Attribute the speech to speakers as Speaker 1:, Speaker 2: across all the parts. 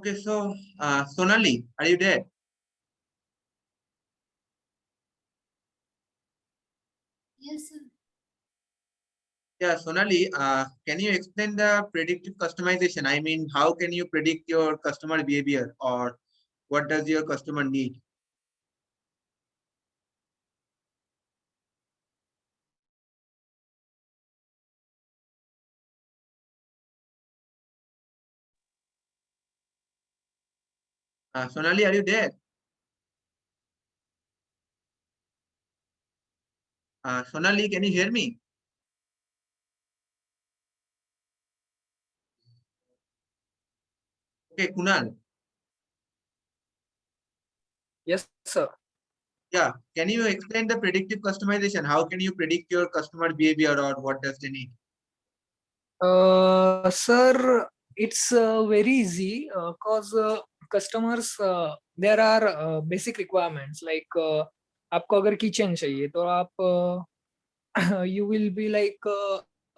Speaker 1: Okay, so Sonali, are you there?
Speaker 2: Yes, sir.
Speaker 1: Yeah, Sonali, can you explain the predictive customization? I mean, how can you predict your customer behavior or what does your customer need? Sonali, are you there? Sonali, can you hear me? Okay, Kunal.
Speaker 3: Yes, sir.
Speaker 1: Yeah, can you explain the predictive customization? How can you predict your customer behavior or what does they need?
Speaker 3: Sir, it's very easy because customers there are basic requirements like आपको अगर kitchen चाहिए तो आप you will be like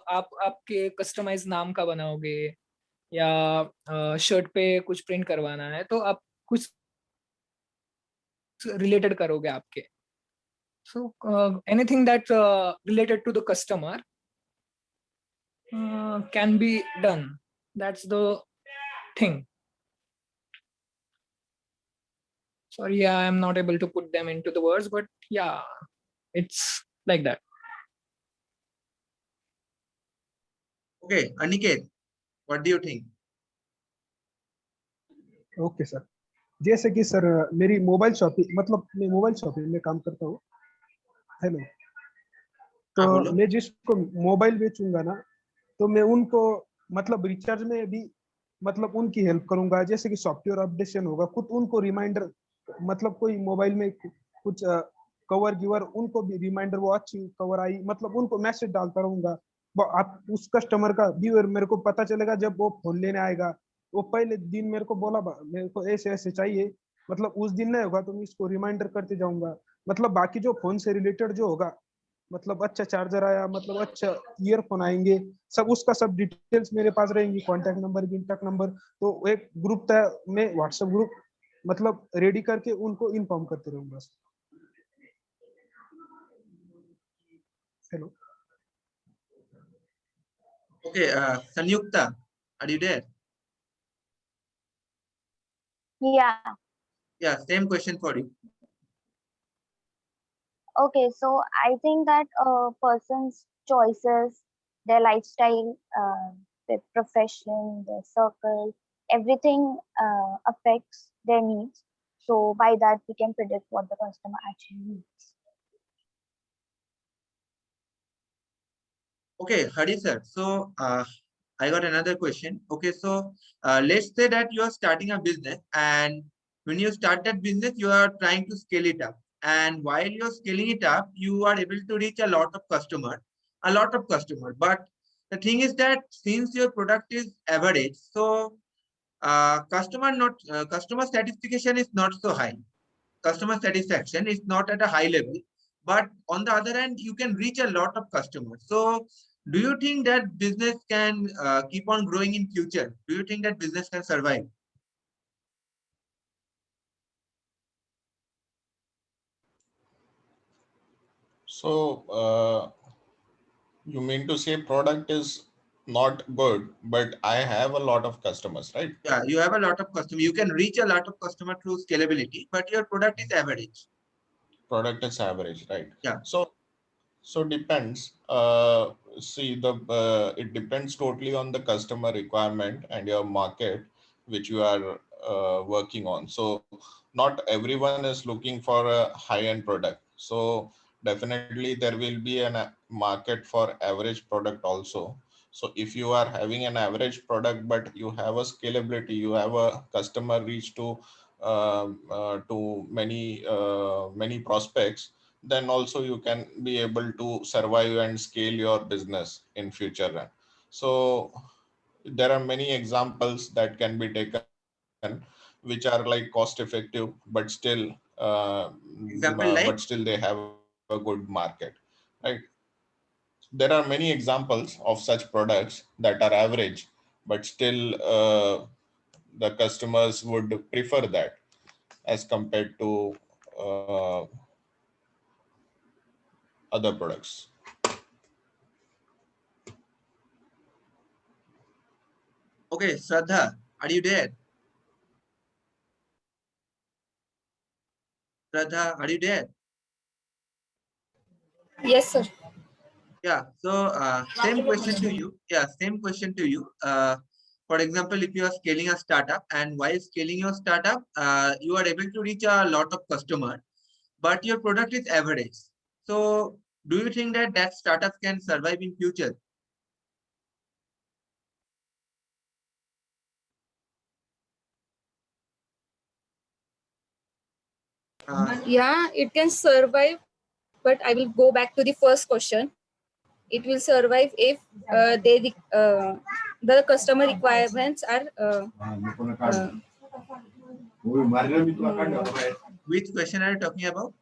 Speaker 3: आप आपके customise नाम का बनाओगे या शर्ट पे कुछ प्रिंट करवाना है तो आप कुछ रिलेटेड करोगे आपके so anything that related to the customer can be done. That's the thing. Sorry, I am not able to put them into the words, but yeah, it's like that.
Speaker 1: Okay, Aniket, what do you think?
Speaker 4: Okay sir, जैसे कि sir मेरी mobile shopping मतलब मैं mobile shopping में काम करता हूँ। Hello,
Speaker 1: हाँ, बोलो।
Speaker 4: तो मैं जिसको मोबाइल बेचूंगा ना, तो मैं उनको मतलब रिचार्ज में भी मतलब उनकी हेल्प करूंगा। जैसे कि सॉफ्टवेयर अपडेशन होगा, खुद उनको रिमाइंडर मतलब कोई मोबाइल में कुछ कवर गिवर उनको भी रिमाइंडर, वो अच्छी कवर आई मतलब उनको मैसेज डालता रहूंगा। आप उस कस्टमर का व्यूअर मेरे को पता चलेगा जब वो फोन लेने आएगा। वो पहले दिन मेरे को बोला मेरे को ऐसे ऐसे चाहिए, मतलब उस दिन नहीं होगा तो मैं इसको रिमाइंडर करते जाऊंगा। मतलब बाकी जो फोन से रिलेटेड जो होगा, मतलब अच्छा चार्जर आया, मतलब अच्छा ईयरफोन आएंगे, सब उसका सब डिटेल्स मेरे पास रहेंगी, कॉन्टैक्ट नंबर, कॉन्टैक्ट नंबर। तो एक ग्रुप था, मैं व्हाट्सएप ग्रुप मतलब रेडी करके उनको इन्फॉर्म करते रहूंगा। Hello,
Speaker 1: Okay, Sanyukta, are you there?
Speaker 5: Yeah.
Speaker 1: Yeah, same question for you.
Speaker 5: Okay. So I think that a person's choices, their lifestyle, their profession, their circle, everything affects their needs. So by that, we can predict what the customer actually needs.
Speaker 1: Okay, Hari sir. So I got another question. Okay, so let's say that you are starting a business, and when you start that business, you are trying to scale it up. And while you're scaling it up, you are able to reach a lot of customer. But the thing is that since your product is average, so customer satisfaction is not so high. Customer satisfaction is not at a high level, but on the other hand you can reach a lot of customers. So do you think that business can keep on growing in future? Do you think that business can survive?
Speaker 6: So you mean to say product is not good, but I have a lot of customers, right?
Speaker 1: Yeah, you have a lot of customer, you can reach a lot of customer through scalability, but your product is average.
Speaker 6: Product is average, right?
Speaker 1: Yeah.
Speaker 6: So depends. See, it depends totally on the customer requirement and your market which you are working on. So not everyone is looking for a high-end product. So definitely there will be a market for average product also. So if you are having an average product but you have a scalability, you have a customer reach to many prospects, then also you can be able to survive and scale your business in future run. So there are many examples that can be taken which are like cost effective but still
Speaker 1: Example like?
Speaker 6: but still they have a good market, right? There are many examples of such products that are average but still the customers would prefer that as compared to other products.
Speaker 1: Okay, Shraddha, are you there? Shraddha, are you there?
Speaker 2: Yes, sir.
Speaker 1: Yeah, so same question to you. Yeah, same question to you. For example, if you are scaling a startup and while scaling your startup, you are able to reach a lot of customers, but your product is average. So do you think that that startup can survive in future?
Speaker 2: Yeah, it can survive, but I will go back to the first question. It will survive if the customer requirements are
Speaker 1: Which question are you talking about?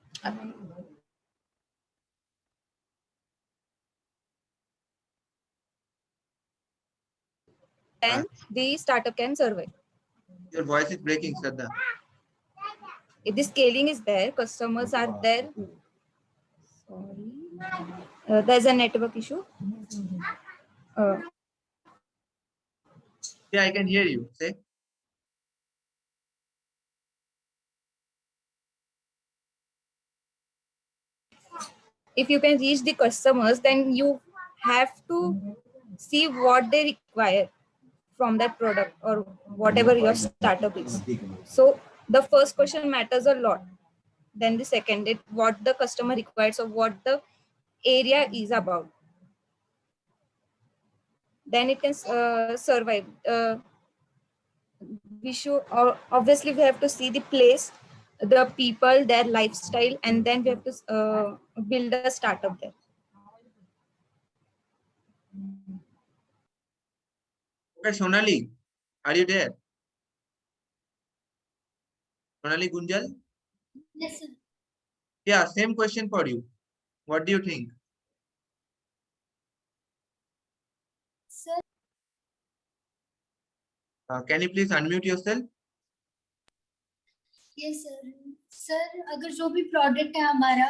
Speaker 2: then the startup can survive.
Speaker 1: Your voice is breaking, Shraddha.
Speaker 2: If the scaling is there, customers are there. Sorry, there's a network issue.
Speaker 1: Yeah, I can hear you. Say.
Speaker 2: If you can reach the customers, then you have to see what they require from that product or whatever your startup is. So the first question matters a lot. Then the second, what the customer requires or what the area is about. Then it can survive. We should obviously we have to see the place, the people, their lifestyle, and then we have to build a startup there.
Speaker 1: Okay, Sonali, are you there? Sonali Gunjal?
Speaker 5: Yes, sir.
Speaker 1: Yeah, same question for you. What do you think?
Speaker 5: Sir,
Speaker 1: Can you please unmute yourself?
Speaker 5: yes, sir. Sir अगर जो भी product है हमारा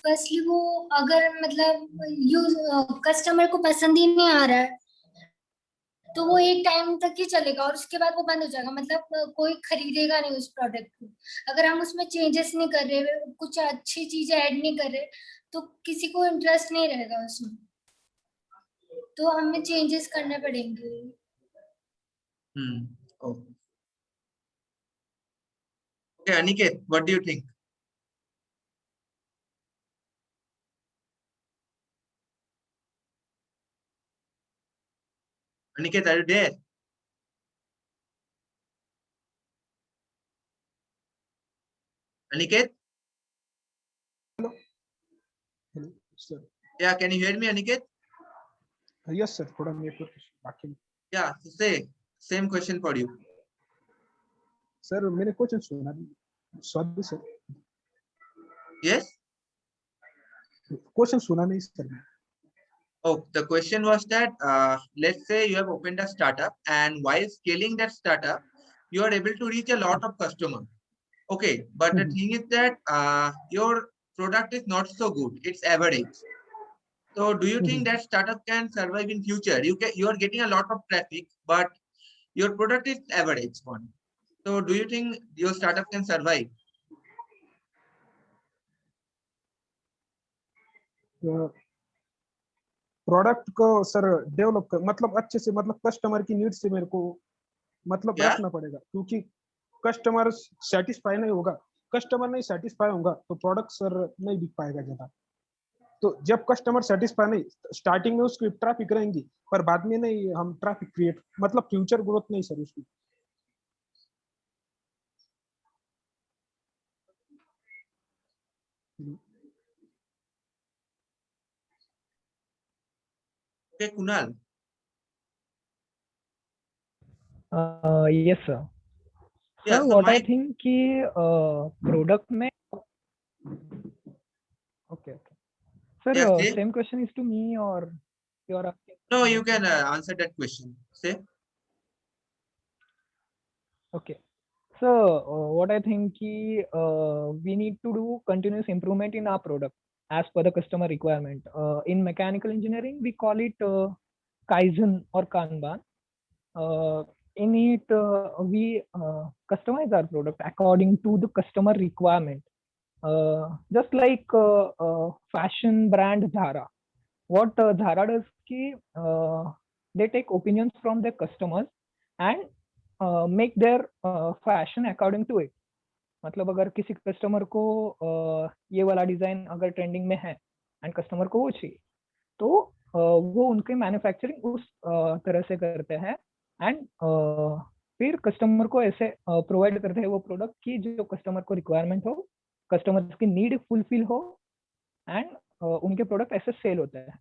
Speaker 5: firstly वो अगर मतलब use customer को पसंद ही नहीं आ रहा है तो वो एक टाइम तक ही चलेगा और उसके बाद वो बंद हो जाएगा, मतलब कोई खरीदेगा नहीं उस प्रोडक्ट को। अगर हम उसमें चेंजेस नहीं कर रहे, कुछ अच्छी चीजें ऐड नहीं कर रहे, तो किसी को इंटरेस्ट नहीं रहेगा उसमें, तो हमें चेंजेस करने पड़ेंगे।
Speaker 1: Oh. Okay, Aniket, what do you think? Aniket, are you there? Aniket?
Speaker 4: Hello, sir.
Speaker 1: Yeah, can you hear me, Aniket?
Speaker 4: Yes, sir. थोड़ा network issue बाकी में।
Speaker 1: Yeah, so say, same question for you.
Speaker 4: Sir मैंने question सुना नहीं, sorry sir,
Speaker 1: Yes?
Speaker 4: Question सुना नहीं sir.
Speaker 1: Oh, the question was that, let's say you have opened a startup and while scaling that startup, you are able to reach a lot of customers. Okay, but the thing is that your product is not so good. It's average. So do you think that startup can survive in future? You are getting a lot of traffic, but your product is average one. So do you think your startup can survive?
Speaker 4: Product को sir develop कर मतलब अच्छे से मतलब customer की need से मेरे को मतलब
Speaker 1: Yeah.
Speaker 4: रखना पड़ेगा, क्योंकि कस्टमर सेटिस्फाई नहीं होगा, कस्टमर नहीं सेटिस्फाई होगा तो प्रोडक्ट सर नहीं बिक पाएगा ज्यादा। तो जब कस्टमर सेटिस्फाई नहीं, स्टार्टिंग में उसकी ट्रैफिक रहेंगी पर बाद में नहीं हम ट्रैफिक क्रिएट मतलब फ्यूचर ग्रोथ नहीं सर उसकी।
Speaker 1: Okay, Kunal.
Speaker 3: Yes sir.
Speaker 1: Yeah,
Speaker 3: Sir,
Speaker 1: so
Speaker 3: what I
Speaker 1: my
Speaker 3: think कि product में okay. Sir,
Speaker 1: yeah, say.
Speaker 3: same question is to me or you are asking?
Speaker 1: No, you can answer that question. Say.
Speaker 3: Okay. So what I think we need to do continuous improvement in our product as per the customer requirement. In mechanical engineering, we call it Kaizen or Kanban. In it, we customize our product according to the customer requirement. Just like fashion brand Zara. What Zara does ki, they take opinions from their customers and make their fashion according to it. मतलब अगर किसी customer को ये वाला design अगर trending में है and customer को वो चाहिए तो वो उनके मैन्युफैक्चरिंग उस तरह से करते हैं एंड फिर कस्टमर को ऐसे प्रोवाइड करते हैं वो प्रोडक्ट की जो कस्टमर को रिक्वायरमेंट हो, कस्टमर की नीड फुलफिल हो एंड उनके प्रोडक्ट ऐसे सेल होते हैं.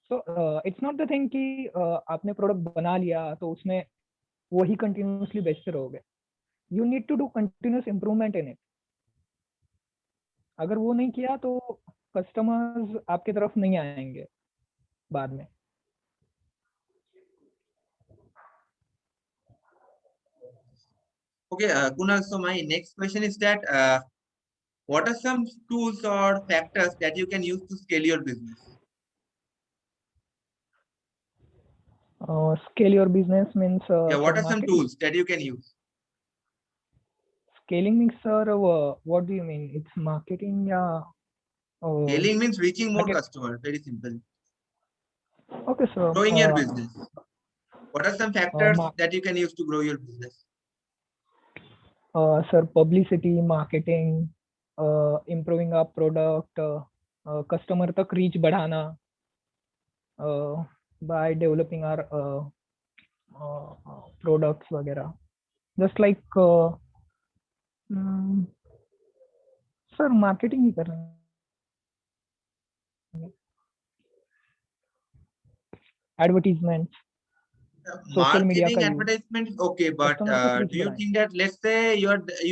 Speaker 3: So it's not the thing कि आपने प्रोडक्ट बना लिया तो उसमें वही कंटिन्यूसली बेचते रहोगे. You need to do continuous improvement in it. अगर वो नहीं किया तो कस्टमर्स आपकी तरफ नहीं आएंगे बाद में.
Speaker 1: Okay, Kunal, so my next question is that what are some tools or factors that you can use to scale your business?
Speaker 3: Scale your business means
Speaker 1: Yeah, what
Speaker 3: for
Speaker 1: are some
Speaker 3: marketing.
Speaker 1: tools that you can use?
Speaker 3: Scaling means what do you mean? It's marketing, yeah.
Speaker 1: Scaling means reaching more
Speaker 3: Okay.
Speaker 1: customers. Very simple.
Speaker 3: Okay, so
Speaker 1: Growing your business. What are some factors that you can use to grow your business?
Speaker 3: Sir, publicity, marketing, improving our product, customer तक reach बढ़ाना, by developing our products वगैरह. Just like sir, marketing ही कर रहे हैं. Advertisements. Social media
Speaker 1: Marketing
Speaker 3: का use.
Speaker 1: advertisement is okay, but
Speaker 3: Customer तक reach
Speaker 1: do you
Speaker 3: बढ़ाएं.
Speaker 1: think that, let's say you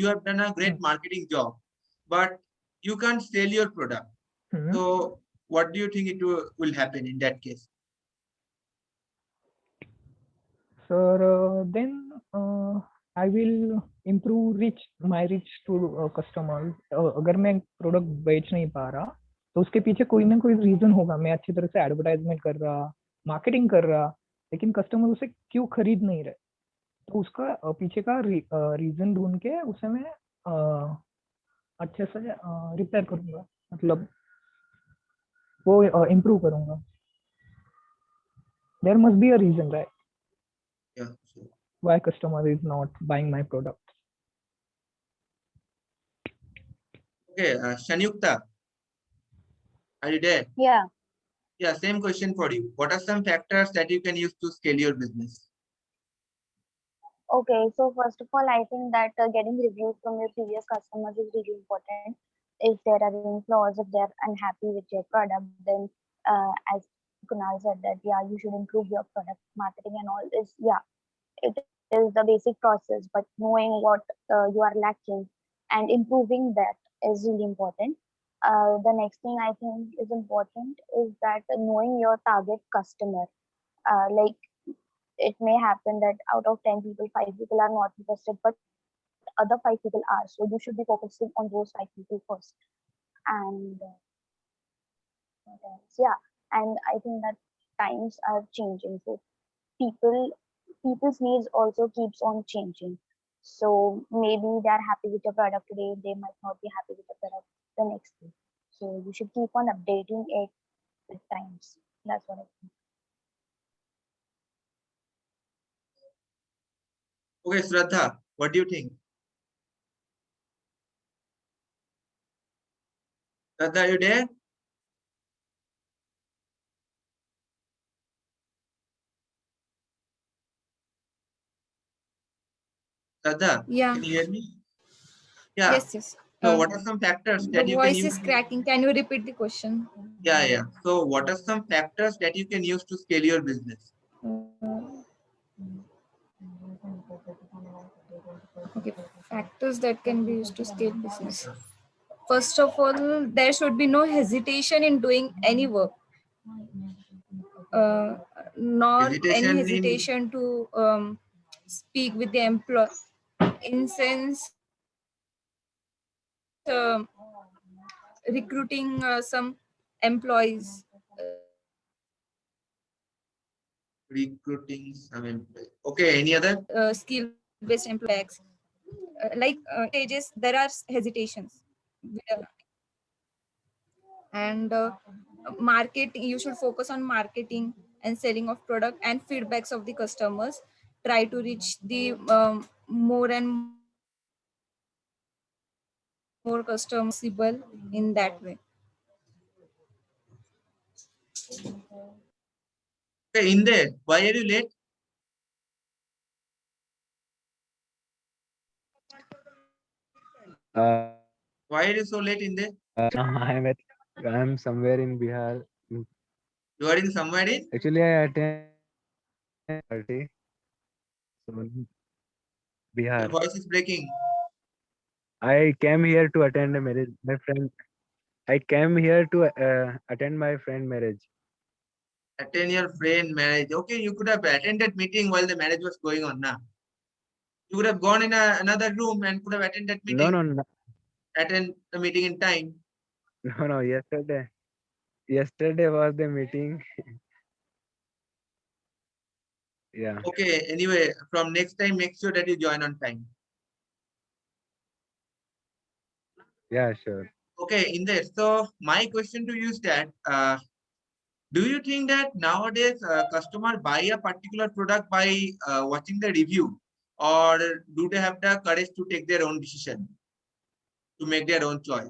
Speaker 1: have done a great marketing job, but you can't sell your product? So what do you think it will happen in that case?
Speaker 3: Sir, then I will improve my reach to customers. अगर मैं product बेच नहीं पा रहा तो उसके पीछे कोई ना कोई रीजन होगा. मैं अच्छी तरह से एडवर्टाइजमेंट कर रहा, मार्केटिंग कर रहा, लेकिन कस्टमर उसे क्यों खरीद नहीं रहे. तो उसका पीछे का रीजन ढूंढ के उसे मैं अच्छे से रिपेयर करूंगा, मतलब वो इम्प्रूव करूंगा. There must be a reason, right?
Speaker 1: Yeah. So,
Speaker 3: Why customer is not buying my product.
Speaker 1: okay, Shanyukta, are you there?
Speaker 5: Yeah.
Speaker 1: Yeah, same question for you. What are some factors that you can use to scale your business?
Speaker 5: Okay, so first of all, I think that getting reviews from your previous customers is really important. If there are any flaws, if they're unhappy with your product, then as Kunal said that, yeah, you should improve your product marketing and all is, yeah, it is the basic process, but knowing what you are lacking and improving that is really important. The next thing I think is important is that knowing your target customer. Like it may happen that out of 10 people, 5 people are not interested, but other 5 people are. So you should be focusing on those 5 people first. And what else? Yeah, and I think that times are changing. So people's needs also keeps on changing. So maybe they are happy with your product today, they might not be happy with the product the next day. So you should keep on updating it with times. That's what I think.
Speaker 1: Okay, Shraddha, what do you think? Shraddha, are you there? Shraddha,
Speaker 2: Yeah.
Speaker 1: can you hear me? Yeah.
Speaker 2: Yes.
Speaker 1: So what are some factors
Speaker 2: The
Speaker 1: that you can
Speaker 2: voice
Speaker 1: use?
Speaker 2: is cracking. Can you repeat the question?
Speaker 1: Yeah. So what are some factors that you can use to scale your business?
Speaker 2: Okay, factors that can be used to scale business. First of all, there should be no hesitation in doing any work. Not any
Speaker 1: Hesitation in-
Speaker 2: hesitation to speak with the in sense recruiting some employees,
Speaker 1: Recruiting some employees. Okay, any other?
Speaker 2: skill based employees. Like stages, there are hesitations. Uh, and market, you should focus on marketing and selling of product and feedbacks of the customers. Try to reach the more and more customers possible in that way.
Speaker 1: Okay, in there, why are you late?
Speaker 7: Uh,
Speaker 1: Why are you so late in there?
Speaker 7: I'm somewhere in Bihar.
Speaker 1: You are in somewhere in?
Speaker 7: Actually, I attend party. So
Speaker 1: Your
Speaker 7: Bihar.
Speaker 1: voice is breaking.
Speaker 7: I came here to attend a marriage. My friend. I came here to attend my friend marriage.
Speaker 1: Attend your friend marriage. Okay, you could have attended meeting while the marriage was going on now. You could have gone in another room and could have attended
Speaker 7: No,
Speaker 1: meeting,
Speaker 7: no, no,
Speaker 1: attend the meeting in time.
Speaker 7: no, no. Yesterday was the meeting. Yeah,
Speaker 1: Okay, anyway, from next time, make sure that you join on time.
Speaker 7: yeah, sure.
Speaker 1: Okay, in there. So my question to you is that, do you think that nowadays customer buy a particular product by watching the review, or do they have the courage to take their own decision, to make their own choice?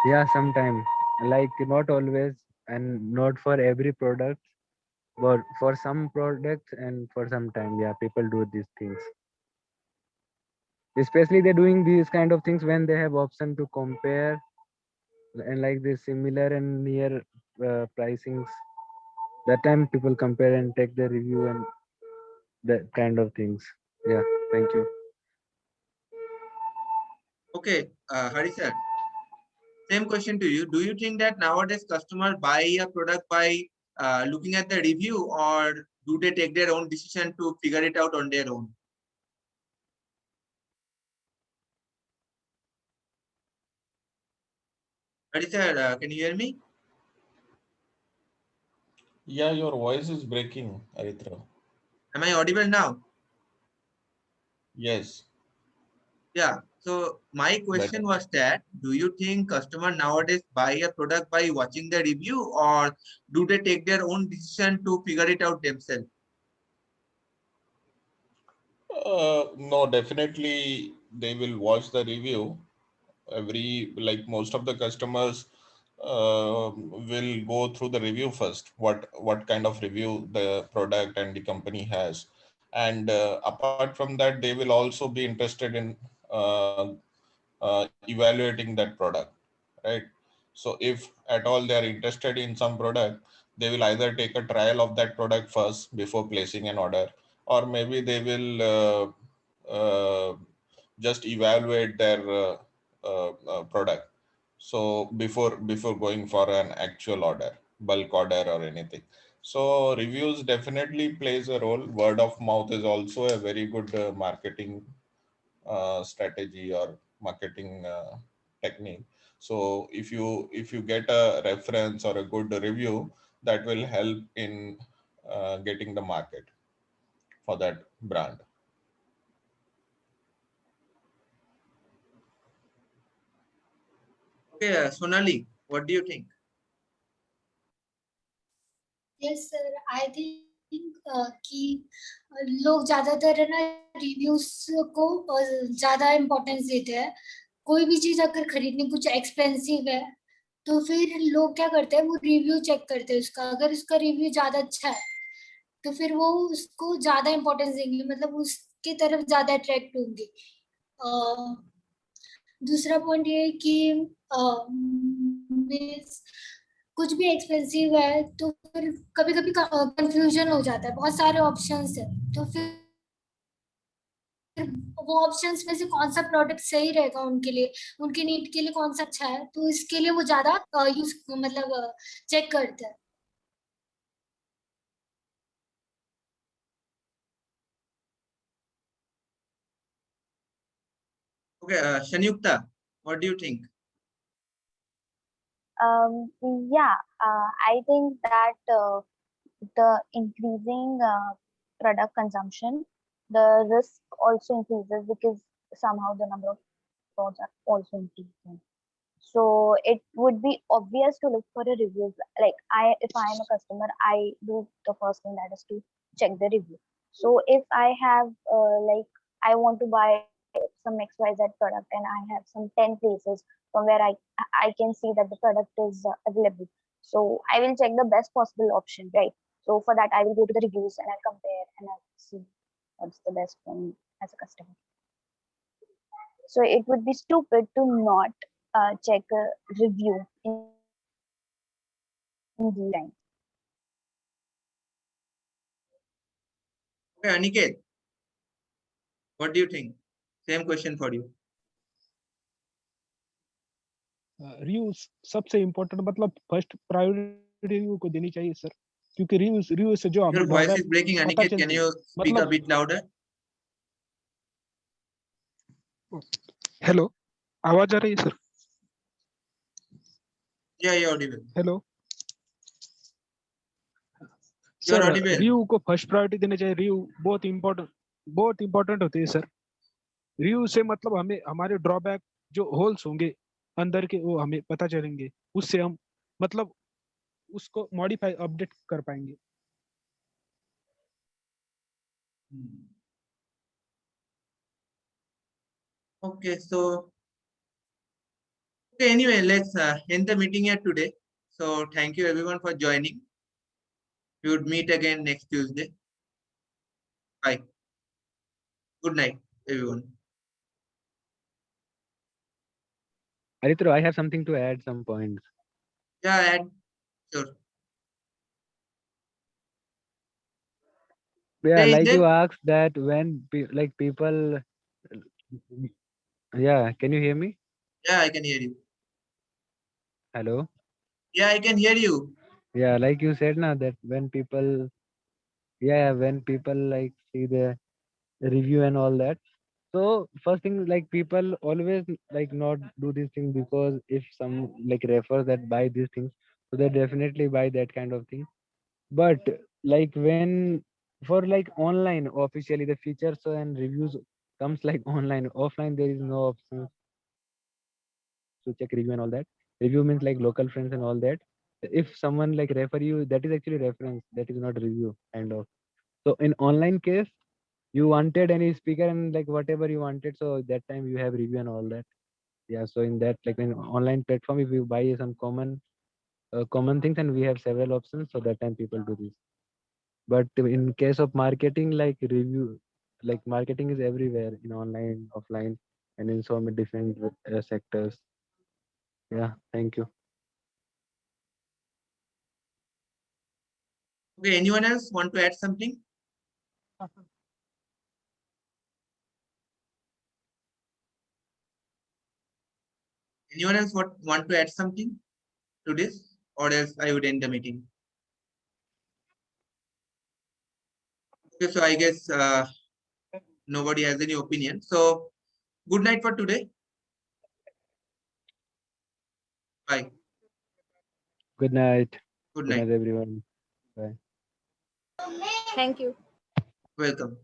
Speaker 7: Yeah, sometime. Like not always, and not for every product, but for some products and for some time. Yeah, people do these things. Especially they're doing these kind of things when they have option to compare and like the similar and near pricings. That time people compare and take the review and that kind of things. Yeah, thank you.
Speaker 1: Okay, Hari sir, same question to you. Do you think that nowadays customer buy a product by looking at the review, or do they take their own decision to figure it out on their own? Hari sir, can you hear me?
Speaker 6: Yeah, your voice is breaking, Aritra.
Speaker 1: Am I audible now?
Speaker 6: Yes,
Speaker 1: Yeah. So my question
Speaker 6: better.
Speaker 1: was that, do you think customer nowadays buy a product by watching the review, or do they take their own decision to figure it out themselves?
Speaker 6: No, definitely they will watch the review. Like most of the customers will go through the review first. What kind of review the product and the company has, and apart from that, they will also be interested in evaluating that product, right? So if at all they are interested in some product, they will either take a trial of that product first before placing an order, or maybe they will just evaluate their product. So before going for an actual order, bulk order or anything. So reviews definitely plays a role. Word of mouth is also a very good marketing strategy or marketing technique. So if you get a reference or a good review, that will help in getting the market for that brand.
Speaker 1: Okay, Sonali, what do you think?
Speaker 8: Yes sir I think कि लोग ज्यादातर है ना reviews को ज्यादा importance देते हैं. कोई भी चीज अगर खरीदनी कुछ एक्सपेंसिव है तो फिर लोग क्या करते हैं, वो रिव्यू चेक करते हैं उसका. अगर उसका रिव्यू ज्यादा अच्छा है तो फिर वो उसको ज्यादा इम्पोर्टेंस देंगे, मतलब उसके तरफ ज्यादा अट्रैक्ट होंगे. दूसरा पॉइंट ये है कि means कुछ भी एक्सपेंसिव है तो फिर कभी कभी कंफ्यूजन हो जाता है, बहुत सारे ऑप्शंस है तो फिर वो ऑप्शंस में से कौन सा प्रोडक्ट सही रहेगा उनके लिए, उनके नीड के लिए कौन सा अच्छा है, तो इसके लिए वो ज्यादा यूज मतलब चेक करते हैं.
Speaker 1: Okay, Shanyukta, what do you think?
Speaker 5: Yeah, I think that the increasing product consumption, the risk also increases because somehow the number of frauds are also increasing. So it would be obvious to look for a review. Like if I am a customer, I do the first thing, that is to check the review. So if I have like I want to buy some XYZ product and I have some 10 places from where I can see that the product is available. So I will check the best possible option, right? So for that, I will go to the reviews and I'll compare and I'll see what's the best for me as a customer. So it would be stupid to not check a review in these times.
Speaker 1: Okay, Aniket, what do you think? Same question for you.
Speaker 4: Reviews सबसे important मतलब first priority review को देनी चाहिए sir, क्योंकि review से जो हमें
Speaker 1: Your voice
Speaker 4: drawback
Speaker 1: is breaking,
Speaker 4: पता
Speaker 1: Aniket. Can
Speaker 4: चलती
Speaker 1: you speak a
Speaker 4: मतलब
Speaker 1: bit louder?
Speaker 4: हेलो, आवाज आ रही है sir?
Speaker 1: Yeah, you're audible.
Speaker 4: Hello
Speaker 1: You're
Speaker 4: sir,
Speaker 1: audible.
Speaker 4: Review को फर्स्ट प्रायोरिटी देनी चाहिए। रिव्यू बहुत इंपॉर्टेंट होती है सर। रिव्यू से मतलब हमें हमारे ड्रॉबैक जो होल्स होंगे अंदर के वो हमें पता चलेंगे, उससे हम मतलब उसको मॉडिफाई अपडेट कर पाएंगे।
Speaker 1: Okay, so okay, anyway, let's end the meeting here today. So thank you everyone for joining. We would meet again next Tuesday. Bye. Good night, everyone.
Speaker 7: Arithro, I have something to add some points.
Speaker 1: Yeah, add. Sure.
Speaker 7: Yeah,
Speaker 1: Hey, is
Speaker 7: like you
Speaker 1: there?
Speaker 7: asked that when people, yeah, can you hear me?
Speaker 1: Yeah, I can hear you.
Speaker 7: Hello?
Speaker 1: Yeah, I can hear you.
Speaker 7: Yeah, like you said now that when people, yeah, when people like see the review and all that. So first thing, like people always like not do these things because if some like refers that buy these things, so they definitely buy that kind of thing. But like when for like online officially the features and reviews comes like online, offline there is no option to check review and all that. Review means like local friends and all that. If someone like refer you, that is actually reference, that is not review kind of. So in online case, you wanted any speaker and like whatever you wanted, so that time you have review and all that. Yeah, so in that like in online platform, if you buy some common things and we have several options, so that time people do this. But in case of marketing, like review, like marketing is everywhere in online, offline, and in so many different sectors. Yeah, thank you.
Speaker 1: Okay, anyone else want to add something? Anyone else want to add something to this? Or else I would end the meeting. Okay, so I guess nobody has any opinion. So good night for today. Bye.
Speaker 7: Good night.
Speaker 1: Good
Speaker 7: Good
Speaker 1: night.
Speaker 7: night, everyone. Bye.
Speaker 2: Thank you.
Speaker 1: Welcome.